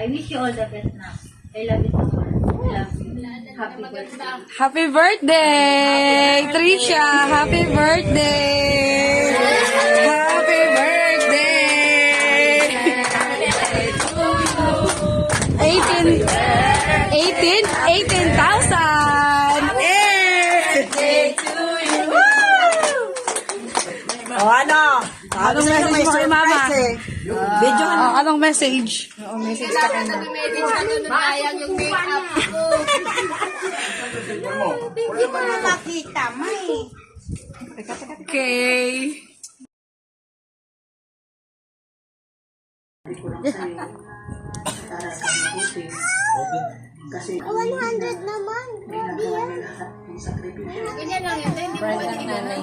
I wish you all the best na. I love you so much. I love you. Happy birthday. Happy birthday, Trisha! Happy birthday! Happy birthday! 18,000! O ano? Anong message mo kay mama? Video ka na. Anong message? Message ka na. Sayang yung make-up ko. Hindi mo na nakita, may. Okay. Kasi 100 naman. Grabe yan. Ganyan lang yun. Hindi mo pwede ginanay.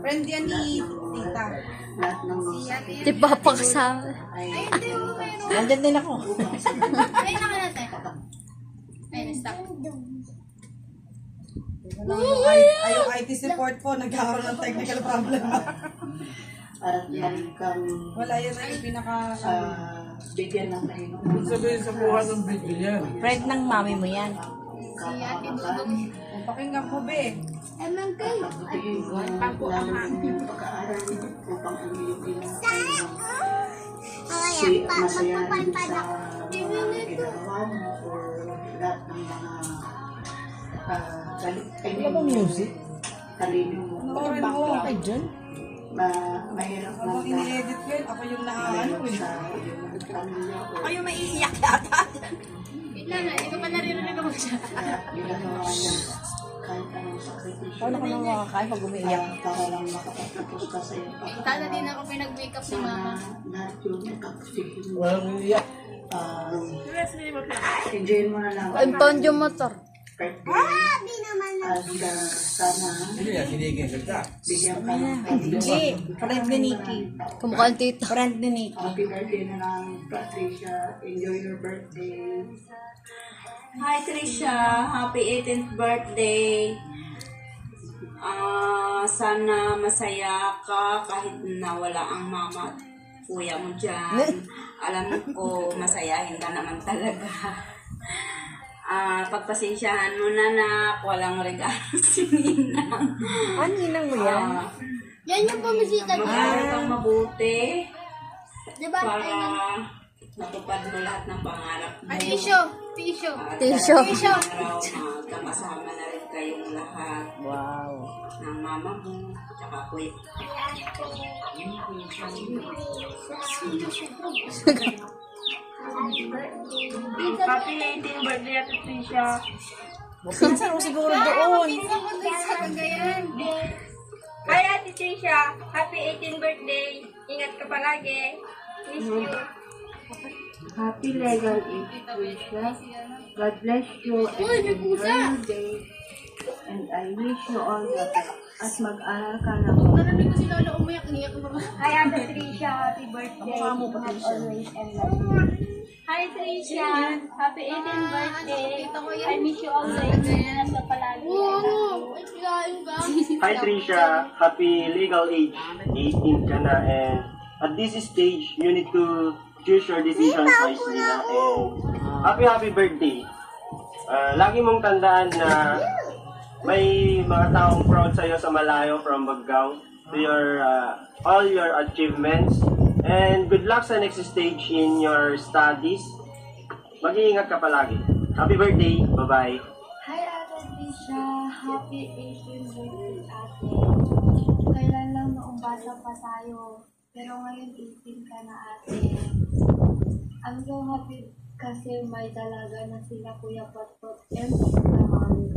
Friend yan ni Tita. Di ba pa kasama? Nandyan din ako. Ay, naka natin. Ay, na-stop. Ayaw IT support po. Nagkakaroon ng technical problem. At yan kang Wala yan na yung pinaka... bigyan ng kayo. Sabihin sa buhay ng video yan. Friend ng mami mo yan. Si Ate Dudong. Pakinggan mo, be. Emang kayo. Yung pag-aaral upang ang iyong masaya rin sa ginagawa mo or lahat ng mga Wala bang music? talino mo. Pakinggan mo kay John. Mahirap na Habang ini-edit ko yun, ako yung nakaano eh. sa iyong pamilya o Ako yung maiiyak yata. Wait lang na. Hindi ko pa naririnig ako siya. ginagawa niya kahit anong sakripisyo. Paano ka nang makakain pag umiiyak? Para lang makapagtapos ka sa iyong pagkakas. Sana din ako pinag-makeup ni mama. Lahat yung nakapagsigil mo. Walang iiyak. Enjoy mo na lang. Impound yung motor. Grabe naman na. At sana Hindi yan, sinigin ka. bigyan ka ng kayo. Hindi. Friend ni Nikki. Kumukha ang tita. Friend ni Nikki. Happy birthday na lang, Patricia. Enjoy your birthday. Hi Trisha, happy 18th birthday. Sana masaya ka kahit nawala ang mama at kuya mo dyan. Alam ko, masayahin ka naman talaga. Pagpasensyahan mo na nak, walang regalo si Ninang. Ninang mo yan? Yan yung bumisita niya. Mag-aaral kang mabuti Diba? para matupad mo lahat ng pangarap mo. Tisyo. Tisyo. Tisyo. Tisyo. Araw, magkakasama na rin kayong lahat. Wow. Ng mama mo, tsaka kuya. Happy 18th birthday at Trisha. Pinsan mo siguro doon. Pinsan ko din sa Cagayan. Hi Ate Trisha, happy 18th birthday. Ingat ka palagi. Miss you. Happy legal age, Trisha. God bless you and enjoy your day. And I wish you all the best. At mag-aral ka na po. Narinig ko si Lola umiyak. Niyak ko ba? Hi Ate Trisha, happy birthday. Have always and love you. Hi Trisha, happy 18th birthday. I miss you always. Ingat ka palagi. Hi Trisha, happy legal age, 18 ka na, and at this stage, you need to choose your decisions wisely na, and happy birthday. Lagi mong tandaan na may mga taong proud sa'yo sa malayo from Bagao to your all your achievements, and good luck sa next stage in your studies. Mag-iingat ka palagi. Happy birthday, bye-bye. Hi Ate Trisha, happy 18th birthday ate. Kailan lang noong bata pa tayo, pero ngayon 18 ka na ate. I'm so happy kasi may dalaga na sila Kuya Patot and Kamali.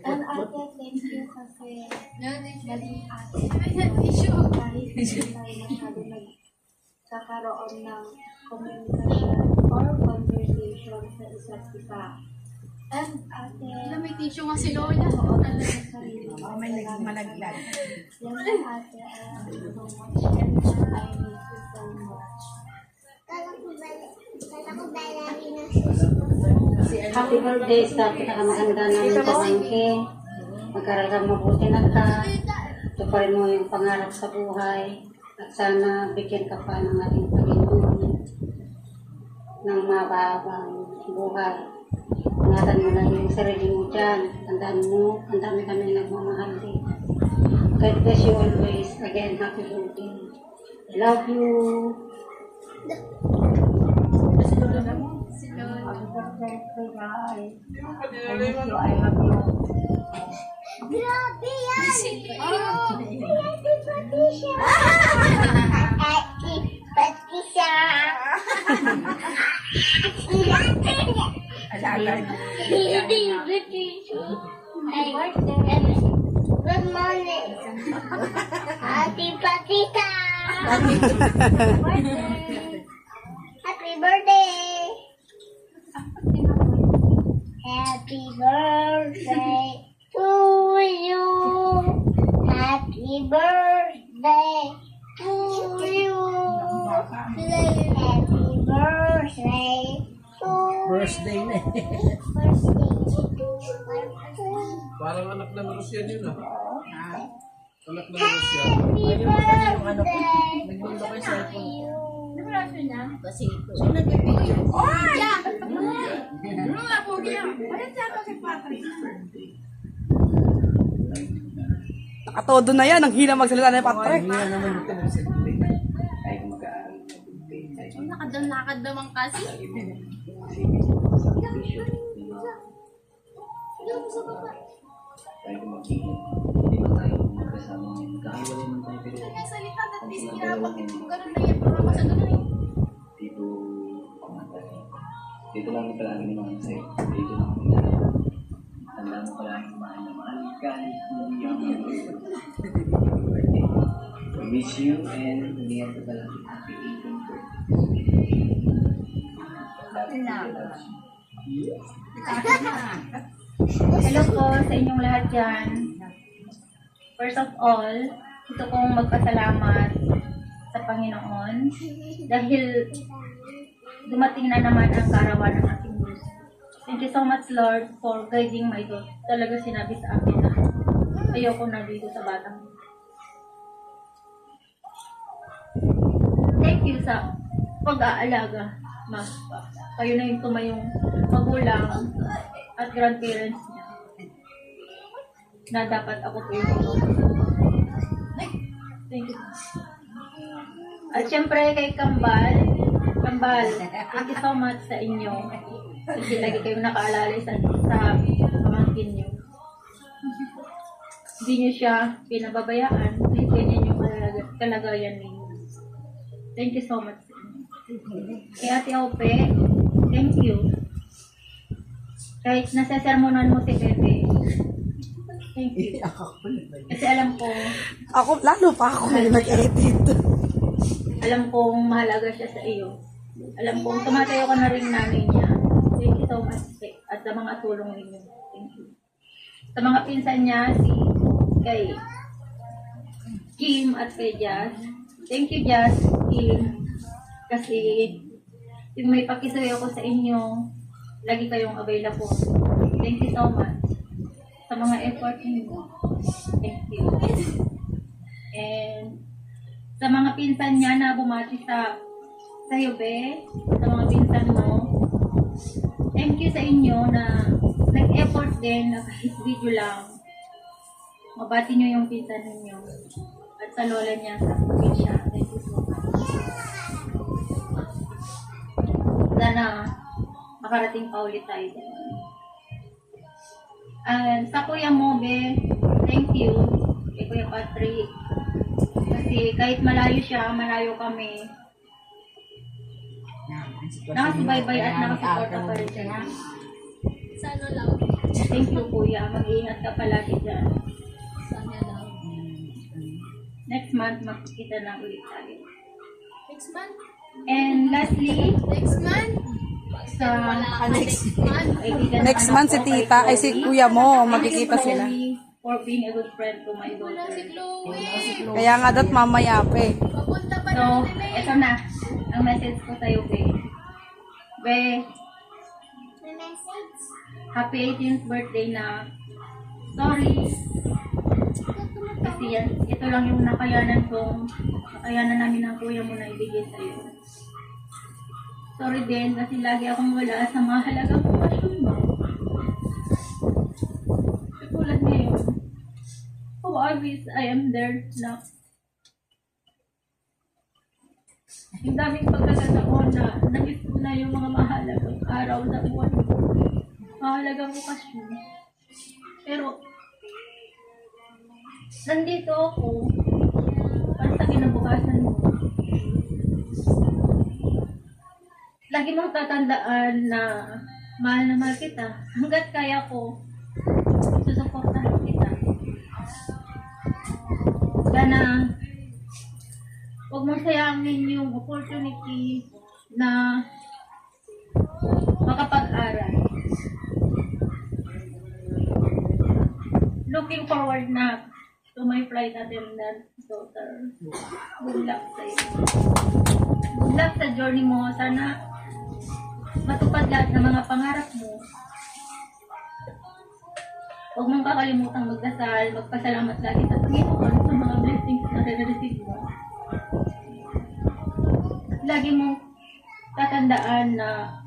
And ate, thank you kasi naging ate kahit hindi tayo masyado nagkakaroon ng communication or conversation sa isa't isa. And ate, May tissue nga si Lola. oo, talaga sa sarili. May naging malaglag. Yan ang ate, I love you so much and I miss you so much. Happy birthday sa pinakamaganda namin pamangkin. Mag-aral kang mabuti na ka. Tuparin mo yung pangarap sa buhay. At sana bigyan ka pa ng ating Panginoon. ng mababang buhay. Ingatan mo lang yung sarili mo dyan. Tandaan mo, ang dami kami nagmamahal din. God bless you always. Again, happy birthday. I love you. Happy birthday, guys. I miss you. I love you. Grabe yan! Happy Patricia! Happy Patricia! Happy Patricia! Good morning! Happy Patricia! Happy birthday! Happy birthday to you. Happy birthday to you. Happy birthday to Birthday na eh. birthday. Parang anak ng Rusyan yun ah. Anak ng Rusyan. Happy birthday Nagmundo kayo sa to you. Kasi ito. So, nag-video. Nakatodo na yan. Ang hina magsalita na yung Patrick. Nakadam-nakad naman kasi. Salita at least ginabag ito. Ganun na yan. Parang sa ganun eh. Dito lang palagi ni Mama sa'yo. Dito lang kami na. Tanda mo palagi mahal na mahal ka. Hindi ang birthday. We miss you and humingan ka palagi happy 18th birthday. Hello po sa inyong lahat dyan. First of all, gusto kong magpasalamat sa Panginoon dahil dumating na naman ang kaarawan ng ating Diyos. Thank you so much, Lord, for guiding my daughter. Talaga sinabi sa akin na ayoko na dito sa batang. Thank you sa pag-aalaga, Ma. Kayo na yung tumayong magulang at grandparents niya na dapat ako po yung thank you. At syempre kay Kambal, thank you so much sa inyo. Kasi lagi kayong nakaalala sa pamangkin niyo. Hindi niyo siya pinababayaan. Ganyan yung kalagayan ninyo. Thank you so much. Kay Ate Ope, thank you. Kahit nasasermonan mo si Pepe, thank you. Kasi alam ko, Lalo pa ako nag-edit. alam kong mahalaga siya sa iyo. Alam kong tumatayo ka na rin nanay niya. Thank you so much. At sa mga tulong ninyo. Thank you. Sa mga pinsan niya, kay Kim at kay Jazz. Thank you, Jazz, Kim. Kasi may pakisuyo ko sa inyo. Lagi kayong available. Thank you so much. Sa mga effort niyo. Thank you. And sa mga pinsan niya na bumati sa Yobe, sa mga pinsan mo, thank you sa inyo na nag-effort din na kahit video lang, mabati niyo yung pinsan ninyo at sa lola niya sa probinsya. Thank you so much. Sana makarating pa ulit tayo din. And sa Kuya Mobe, thank you kay Kuya Patrick. Kasi kahit malayo siya, malayo kami. Nakasubaybay at nakasuporta pa rin siya. Sana lang. Thank you, Kuya. Mag-iingat ka palagi dyan. Sana lang. Next month, magkikita na ulit tayo. Next month? And lastly, Next month? sa Next month si tita, ay si kuya mo, magkikita sila. For being a good friend to my Wala daughter. si Chloe. Kaya nga dapat mamaya pa eh. Papunta pa So, natin eh. eto na. Ang message ko sa'yo, Be. Be, May message. happy 18th birthday na. Sorry. Kasi yan, ito lang yung nakayanan namin ng kuya mo na ibigay sa'yo. Sorry din kasi lagi akong wala sa mahalagang okasyon mo. Tulad ngayon. Oh, always I am there na. Yung daming pagkakataon na namiss ko na yung mga mahalagang araw na buwan. Mahalagang okasyon. Pero, nandito ako para sa kinabukasan mo. Lagi mong tatandaan na mahal na mahal kita. Hanggat kaya ko, susuportahan kita. Sana, huwag mong sayangin yung opportunity na makapag-aral. Looking forward na to my flight attendant daughter. Good luck sa iyo. Good luck sa journey mo. Sana matupad lahat ng mga pangarap mo. Huwag mong kakalimutan magdasal, magpasalamat lagi sa Panginoon sa mga blessings na re-receive mo. At lagi mong tatandaan na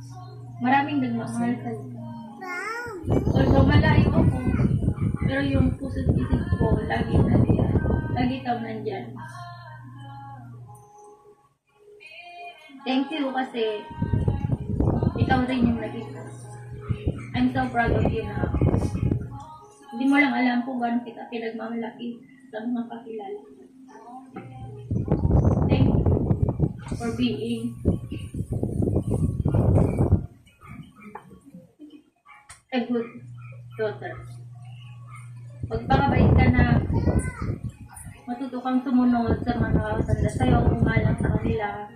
maraming nagmamahal sa iyo. Although malayo ako, pero yung puso't isip ko, lagi nandiyan. Lagi kang nandyan. Thank you kasi ikaw rin yung naging. I'm so proud of you na hindi mo lang alam kung gaano kita pinagmamalaki sa mga kakilala. Thank you for being a good daughter. Magpakabait ka na matuto kang sumunod sa mga tanda sa'yo, umalang sa kanila.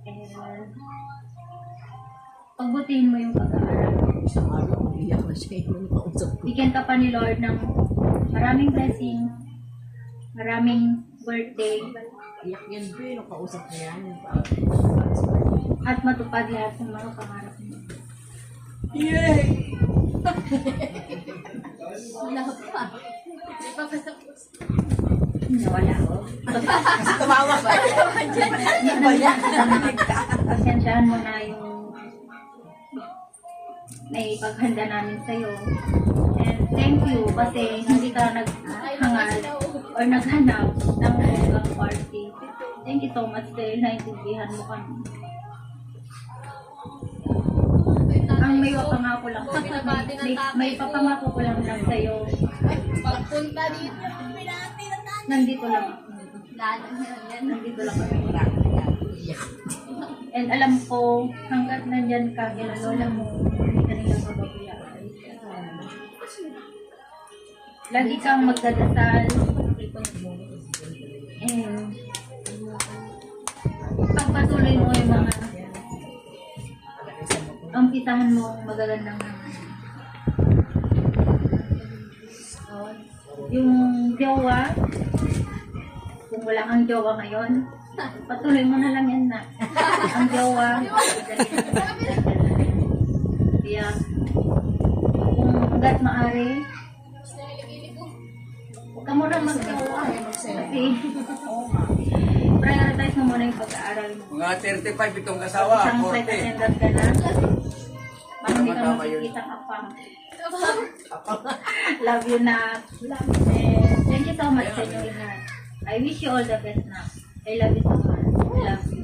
And pagbutihin mo yung pag-aaral. Bigyan ka pa ni Lord ng maraming blessings, maraming birthday, at matupad lahat ng mga pangarap mo. Yay! Nawala ako. Kasi tumawa pa. Pasensyahan mo na yung naipaghanda namin sa'yo. And thank you kasi hindi ka naghangal or naghanap ng mga party. Thank you so much dahil naintindihan mo kami. Ang may papangako lang, may papangako ko lang sa'yo. Pagpunta dito. Nandito lang ako. Nandito lang kami. And alam ko, hanggat nandyan ka, kila lola mo, hindi ka nila mababayaan. Lagi kang magdadasal. And pagpatuloy mo yung mga umpisahan mo magagandang naman. Yung jowa, kung wala kang jowa ngayon, patuloy mo na lang yan na. Ang jowa, kaya kung hanggat maaari, huwag ka muna mag-jowa. Kasi prioritize mo muna yung pag-aaral mo. Mga 35 itong kasawa, Isang flight 40. attendant ka na. Parang hindi ka makikita ka pa. Love you na. And thank you so much sa inyo lahat. I wish you all the best na. I love you so much. I love you.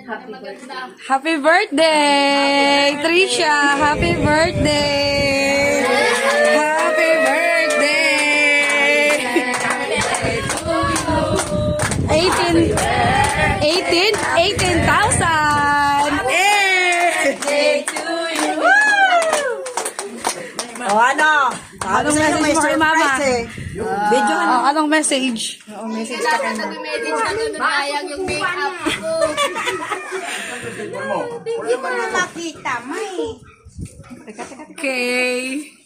Happy birthday. Happy birthday, Trisha! Happy birthday! Happy birthday! 18,000! O ano? Anong message mo kay Mama? Video Anong message? Kailangan nag-message na gano'n sayang yung make-up ko. Hindi ko na makita, may. Okay.